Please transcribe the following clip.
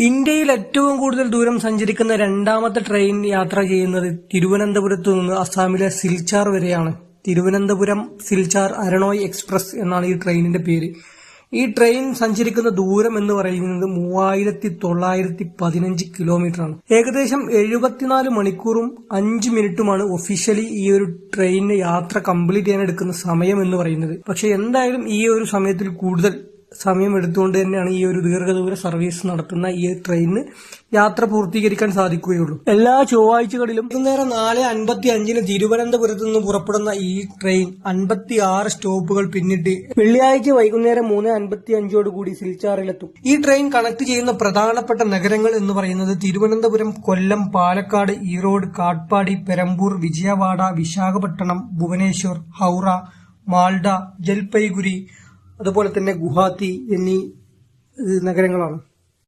ഇന്ത്യയിൽ ഏറ്റവും കൂടുതൽ ദൂരം സഞ്ചരിക്കുന്ന രണ്ടാമത്തെ ട്രെയിൻ യാത്ര ചെയ്യുന്നത് തിരുവനന്തപുരത്തു നിന്ന് അസാമിലെ സിൽച്ചാർ വരെയാണ്. തിരുവനന്തപുരം സിൽച്ചാർ അരണോയ് എക്സ്പ്രസ് എന്നാണ് ഈ ട്രെയിനിന്റെ പേര്. ഈ ട്രെയിൻ സഞ്ചരിക്കുന്ന ദൂരം എന്ന് പറയുന്നത് 3915 കിലോമീറ്ററാണ്. ഏകദേശം 74 മണിക്കൂറും 5 മിനിറ്റുമാണ് ഒഫീഷ്യലി ഈ ഒരു ട്രെയിനിന് യാത്ര കംപ്ലീറ്റ് ചെയ്യാൻ എടുക്കുന്ന സമയം എന്ന് പറയുന്നത്. പക്ഷെ എന്തായാലും ഈ ഒരു സമയത്തിൽ കൂടുതൽ സമയം എടുത്തുകൊണ്ട് തന്നെയാണ് ഈ ഒരു ദീർഘദൂര സർവീസ് നടത്തുന്ന ഈ ട്രെയിനിന് യാത്ര പൂർത്തീകരിക്കാൻ സാധിക്കുകയുള്ളൂ. എല്ലാ ചൊവ്വാഴ്ചകളിലും വൈകുന്നേരം 4:55 തിരുവനന്തപുരത്ത് നിന്ന് പുറപ്പെടുന്ന ഈ ട്രെയിൻ 56 സ്റ്റോപ്പുകൾ പിന്നിട്ട് വെള്ളിയാഴ്ച വൈകുന്നേരം 3:55 സിൽച്ചാറിലെത്തും. ഈ ട്രെയിൻ കണക്ട് ചെയ്യുന്ന പ്രധാനപ്പെട്ട നഗരങ്ങൾ എന്ന് പറയുന്നത് തിരുവനന്തപുരം, കൊല്ലം, പാലക്കാട്, ഈറോഡ്, കാട്ട്പാടി, പെരമ്പൂർ, വിജയവാഡ, വിശാഖപട്ടണം, ഭുവനേശ്വർ, ഹൗറ, മാൽഡ, ജൽപൈഗുരി, അതുപോലെ തന്നെ ഗുവാഹത്തി എന്നീ നഗരങ്ങളാണ്.